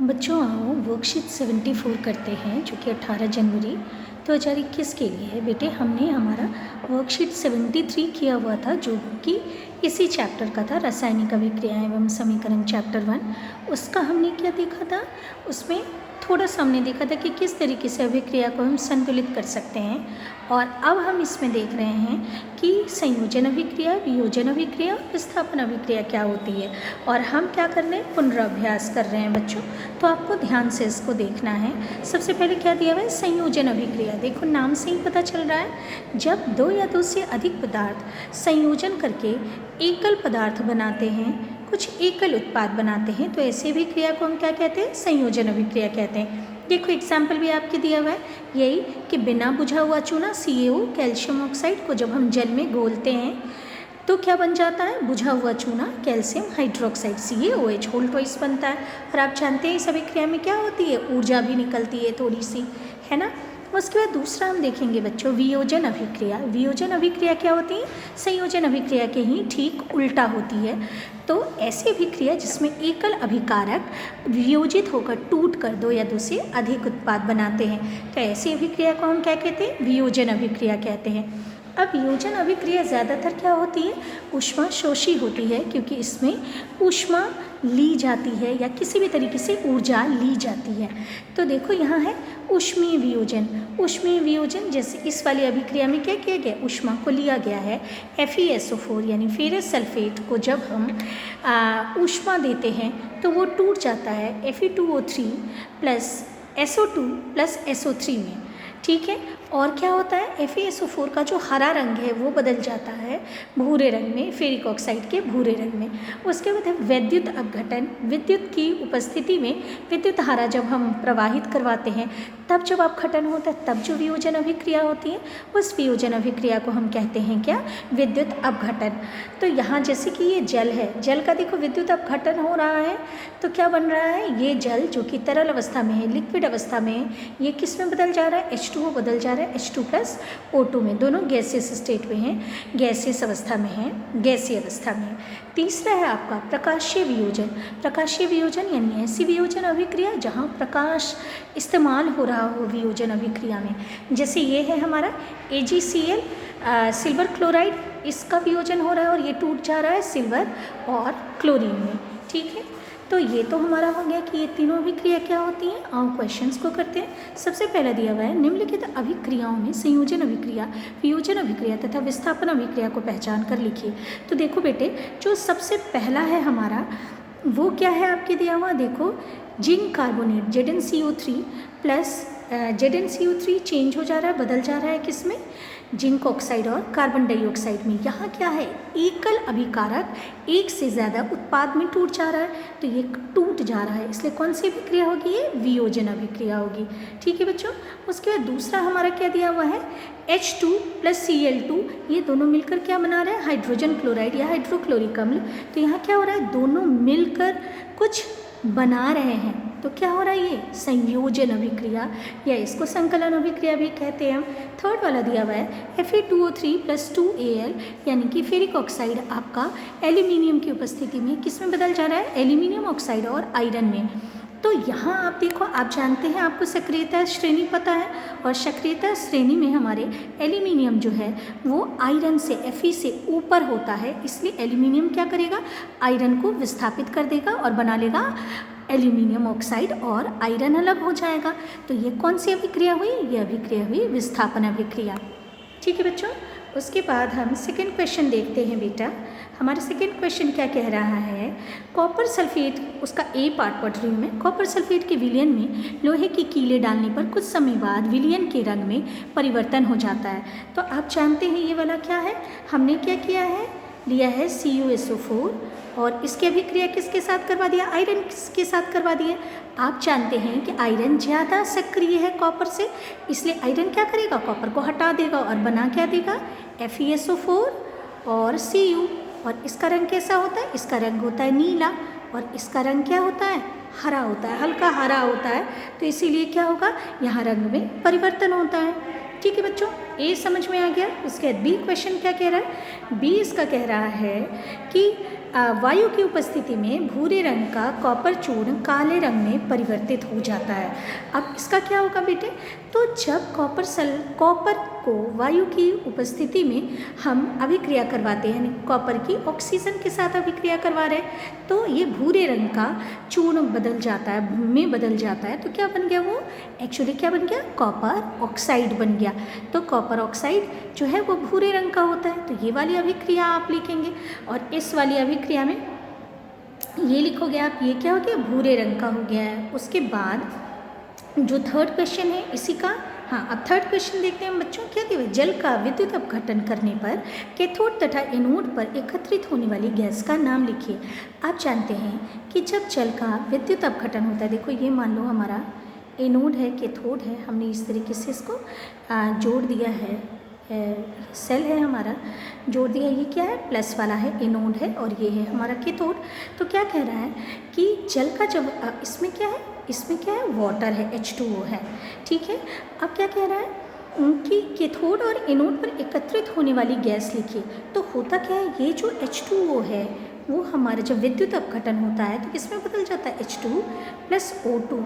बच्चों आओ वर्कशीट 74 करते हैं जो कि 18 जनवरी 2021 के लिए है। बेटे हमने हमारा वर्कशीट 73 किया हुआ था जो कि इसी चैप्टर का था, रासायनिक अभिक्रियाएं एवं समीकरण चैप्टर 1। उसका हमने क्या देखा था, उसमें थोड़ा सा हमने देखा था कि किस तरीके से अभिक्रिया को हम संतुलित कर सकते हैं। और अब हम इसमें देख रहे हैं कि संयोजन अभिक्रिया, वियोजन अभिक्रिया, विस्थापन अभिक्रिया क्या होती है। और हम क्या कर रहे हैं, पुनराभ्यास कर रहे हैं बच्चों। तो आपको ध्यान से इसको देखना है। सबसे पहले क्या दिया हुआ है, संयोजन अभिक्रिया। देखो नाम से ही पता चल रहा है, जब दो या दो से अधिक पदार्थ संयोजन करके एकल पदार्थ बनाते हैं, कुछ एकल उत्पाद बनाते हैं, तो ऐसी अभिक्रिया को हम क्या कहते हैं, संयोजन अभिक्रिया कहते हैं। देखो एग्जाम्पल भी आपके दिया हुआ है, यही कि बिना बुझा हुआ चूना CaO कैल्शियम ऑक्साइड को जब हम जल में घोलते हैं तो क्या बन जाता है, बुझा हुआ चूना calcium hydroxide CaOH whole twice बनता है। और आप जानते हैं इस अभिक्रिया में क्या होती है, ऊर्जा भी निकलती है थोड़ी सी, है ना। उसके बाद दूसरा हम देखेंगे बच्चों, वियोजन अभिक्रिया। वियोजन अभिक्रिया क्या होती है, संयोजन अभिक्रिया के ही ठीक उल्टा होती है। तो ऐसी अभिक्रिया जिसमें एकल अभिकारक वियोजित होकर टूट कर दो या दो से अधिक उत्पाद बनाते हैं, तो ऐसी अभिक्रिया को हम क्या कहते हैं, वियोजन अभिक्रिया कहते हैं। अब वियोजन अभिक्रिया ज़्यादातर क्या होती है, ऊष्मा शोषी होती है, क्योंकि इसमें ऊष्मा ली जाती है या किसी भी तरीके से ऊर्जा ली जाती है। तो देखो यहाँ है ऊष्मीय वियोजन। ऊष्मीय वियोजन जैसे इस वाली अभिक्रिया में क्या किया गया, ऊष्मा को लिया गया है। FeSO4 यानी फेरस सल्फेट को जब हम ऊष्मा देते हैं तो वो टूट जाता है Fe2O3 plus SO2 plus SO3 में, ठीक है। और क्या होता है, FeSO4 का जो हरा रंग है वो बदल जाता है भूरे रंग में, फेरिक ऑक्साइड के भूरे रंग में। उसके बाद है विद्युत अपघटन। विद्युत की उपस्थिति में विद्युत धारा जब हम प्रवाहित करवाते हैं तब जब अपघटन होता है, तब जो वियोजन अभिक्रिया होती है उस वियोजन अभिक्रिया को हम कहते हैं क्या, विद्युत अपघटन। तो यहाँ जैसे कि ये जल है, जल का देखो विद्युत अपघटन हो रहा है, तो क्या बन रहा है, ये जल जो कि तरल अवस्था में है, लिक्विड अवस्था में है, ये किस में बदल जा रहा है, H2O बदल जा रहा है H2 प्लस O2 में। दोनों गैसियस स्टेट में हैं, गैसियस अवस्था में हैं, गैसीय अवस्था में। तीसरा है आपका प्रकाशीय वियोजन। प्रकाशीय वियोजन यानी ऐसी वियोजन अभिक्रिया जहाँ प्रकाश इस्तेमाल हो रहा हो वियोजन अभिक्रिया में। जैसे ये है हमारा AgCl सिल्वर क्लोराइड, इसका वियोजन हो रहा है और ये टूट जा रहा है सिल्वर और क्लोरीन में, ठीक है। तो ये तो हमारा हो गया कि ये तीनों अभिक्रिया क्या होती हैं। आओ क्वेश्चंस को करते हैं। सबसे पहला दिया हुआ है, निम्नलिखित अभिक्रियाओं में संयोजन अभिक्रिया, वियोजन अभिक्रिया तथा विस्थापन अभिक्रिया को पहचान कर लिखिए। तो देखो बेटे, जो सबसे पहला है हमारा वो क्या है आपके दिया हुआ, देखो zinc carbonate ZnCO3 plus ZnCO3 change हो जा रहा है, बदल जा रहा है किस में, जिंक ऑक्साइड और कार्बन डाइऑक्साइड में। यहाँ क्या है, एकल अभिकारक एक से ज़्यादा उत्पाद में टूट जा रहा है, तो ये टूट जा रहा है, इसलिए कौन सी अभिक्रिया होगी, ये वियोजन अभिक्रिया होगी, ठीक है बच्चों। उसके बाद दूसरा हमारा क्या दिया हुआ है, H2 प्लस Cl2, ये दोनों मिलकर क्या बना रहे हैं, हाइड्रोजन क्लोराइड या हाइड्रोक्लोरिक अम्ल। तो यहाँ क्या हो रहा है, दोनों मिलकर कुछ बना रहे हैं, तो क्या हो रहा है, ये संयोजन अभिक्रिया या इसको संकलन अभिक्रिया भी कहते हैं हम। थर्ड वाला दिया हुआ है Fe2O3 प्लस 2Al यानी कि फेरिक ऑक्साइड आपका एल्यूमिनियम की उपस्थिति में किस में बदल जा रहा है, एल्यूमिनियम ऑक्साइड और आयरन में। तो यहाँ आप देखो, आप जानते हैं, आपको सक्रियता श्रेणी पता है, और सक्रियता श्रेणी में हमारे एल्यूमिनियम जो है वो आयरन से Fe से ऊपर होता है, इसलिए एल्यूमिनियम क्या करेगा, आयरन को विस्थापित कर देगा और बना लेगा एल्यूमिनियम ऑक्साइड और आयरन अलग हो जाएगा। तो ये कौन सी अभिक्रिया हुई, ये अभिक्रिया हुई विस्थापन अभिक्रिया, ठीक है बच्चों। उसके बाद हम सेकेंड क्वेश्चन देखते हैं बेटा। हमारा सेकेंड क्वेश्चन क्या कह रहा है, कॉपर सल्फेट, उसका A पार्ट पढ़ रही हूँ मैं। कॉपर सल्फेट के विलयन में लोहे की कीलें डालने पर कुछ समय बाद विलयन के रंग में परिवर्तन हो जाता है। तो आप जानते हैं ये वाला क्या है, हमने क्या किया है, लिया है CuSO4 और इसकी अभिक्रिया किसके साथ करवा दिया, आयरन के साथ करवा दिया। आप जानते हैं कि आयरन ज़्यादा सक्रिय है कॉपर से, इसलिए आयरन क्या करेगा, कॉपर को हटा देगा और बना क्या देगा, FeSO4 और Cu। और इसका रंग कैसा होता है, इसका रंग होता है नीला और इसका रंग क्या होता है, हरा होता है, हल्का हरा होता है। तो इसीलिए क्या होगा, यहाँ रंग में परिवर्तन होता है, ठीक है बच्चों। A समझ में आ गया। उसके बाद B क्वेश्चन क्या कह रहा है, B इसका कह रहा है कि वायु की उपस्थिति में भूरे रंग का कॉपर चूर्ण काले रंग में परिवर्तित हो जाता है। अब इसका क्या होगा बेटे, तो जब कॉपर को वायु की उपस्थिति में हम अभिक्रिया करवाते हैं, यानी कॉपर की ऑक्सीजन के साथ अभिक्रिया करवा रहे हैं, तो ये भूरे रंग का चूर्ण बदल जाता है, तो क्या बन गया, वो एक्चुअली क्या बन गया, कॉपर ऑक्साइड बन गया। तो कॉपर ऑक्साइड जो है वो भूरे रंग का होता है, तो ये वाली अभिक्रिया आप लिखेंगे। और इस वाली अभिक्रिया में ये लिखोगे आप, ये क्या हो गया, भूरे रंग का हो गया है। उसके बाद जो थर्ड क्वेश्चन है इसी का, हाँ अब थर्ड क्वेश्चन देखते हैं बच्चों, क्या कहते हैं, जल का विद्युत अपघटन करने पर कैथोड तथा एनोड पर एकत्रित होने वाली गैस का नाम लिखिए। आप जानते हैं कि जब जल का विद्युत अपघटन होता है, देखो ये मान लो हमारा एनोड है, कैथोड है, हमने इस तरीके से इसको जोड़ दिया है, सेल है हमारा, जोड़ दिया, ये क्या है, प्लस वाला है, एनोड है, और ये है हमारा कैथोड। तो क्या कह रहा है कि जल का जब इसमें क्या है, वाटर है, H2O है, ठीक है। अब क्या कह रहा है कि कैथोड और एनोड पर एकत्रित होने वाली गैस लिखिए। तो होता क्या है, ये जो H2O है वो हमारा जब विद्युत अपघटन होता है तो किसमें बदल जाता है, H2 प्लस O2।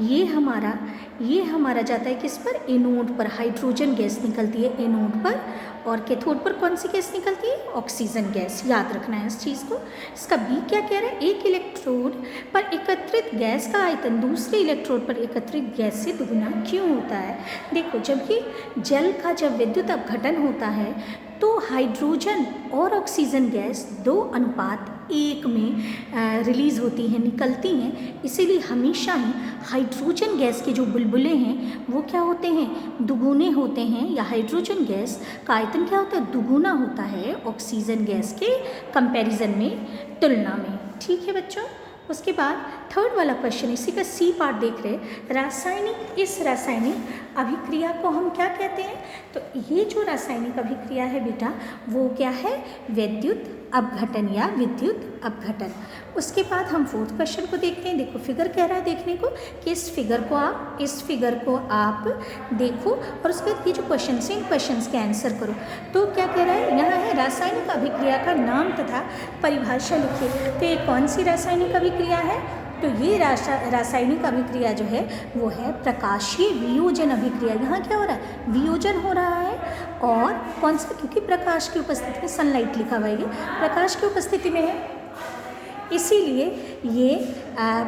ये हमारा जाता है किस पर, एनोड पर, हाइड्रोजन गैस निकलती है एनोड पर, और कैथोड पर कौन सी गैस निकलती है, ऑक्सीजन गैस। याद रखना है इस चीज़ को। इसका बी क्या कह रहा है, एक इलेक्ट्रोड पर एकत्रित गैस का आयतन दूसरे इलेक्ट्रोड पर एकत्रित गैस से दुगुना क्यों होता है। देखो जब ये जल का जब विद्युत अपघटन होता है तो हाइड्रोजन और ऑक्सीजन गैस 2:1 में रिलीज़ होती हैं, निकलती हैं, इसीलिए हमेशा ही हाइड्रोजन गैस के जो बुलबुले हैं वो क्या होते हैं, दुगुने होते हैं, या हाइड्रोजन गैस का आयतन क्या होता है, दुगुना होता है ऑक्सीजन गैस के कंपैरिजन में, तुलना में। ठीक है बच्चों। उसके बाद थर्ड वाला क्वेश्चन, इसी का सी पार्ट देख रहे हैं, इस रासायनिक अभिक्रिया को हम क्या कहते हैं। तो ये जो रासायनिक अभिक्रिया है बेटा वो क्या है, विद्युत अपघटन या विद्युत अपघटन। उसके बाद हम फोर्थ क्वेश्चन को देखते हैं। देखो फिगर कह रहा है देखने को कि इस फिगर को आप देखो और उसके बाद ये जो क्वेश्चन है इन क्वेश्चंस के आंसर करो। तो क्या कह रहा है, यहाँ है रासायनिक अभिक्रिया का नाम तथा परिभाषा लिखिए। तो ये कौन सी रासायनिक अभिक्रिया है, तो ये रासायनिक अभिक्रिया जो है वो है प्रकाशीय वियोजन अभिक्रिया। यहाँ क्या हो रहा है, वियोजन हो रहा है, और कौन सा, क्योंकि प्रकाश की उपस्थिति में, सनलाइट लिखा हुआ है, ये प्रकाश की उपस्थिति में है, इसीलिए ये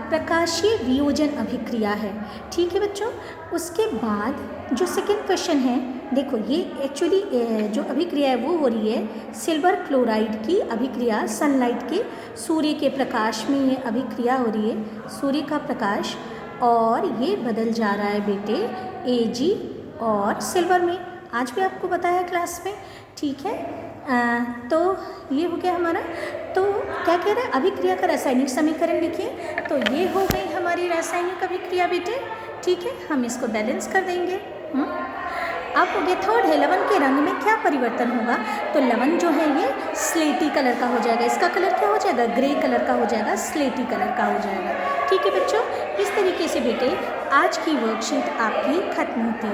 प्रकाशीय वियोजन अभिक्रिया है। ठीक है बच्चों। उसके बाद जो सेकेंड क्वेश्चन है, देखो ये एक्चुअली जो अभिक्रिया है वो हो रही है सिल्वर क्लोराइड की अभिक्रिया, सनलाइट के, सूर्य के प्रकाश में ये अभिक्रिया हो रही है, सूर्य का प्रकाश, और ये बदल जा रहा है बेटे Ag और सिल्वर में। आज भी आपको बताया क्लास में, ठीक है। तो ये हो गया हमारा। तो क्या कह रहा है, अभिक्रिया का रासायनिक समीकरण लिखिए। तो ये हो गई हमारी रासायनिक अभिक्रिया बेटे, ठीक है। हम इसको बैलेंस कर देंगे। अब हो गया थर्ड है, लवण के रंग में क्या परिवर्तन होगा। तो लवण जो है ये स्लेटी कलर का हो जाएगा, इसका कलर क्या हो जाएगा, ग्रे कलर का हो जाएगा, स्लेटी कलर का हो जाएगा। ठीक है बच्चों, इस तरीके से बेटे आज की वर्कशीट आपकी खत्म होती है।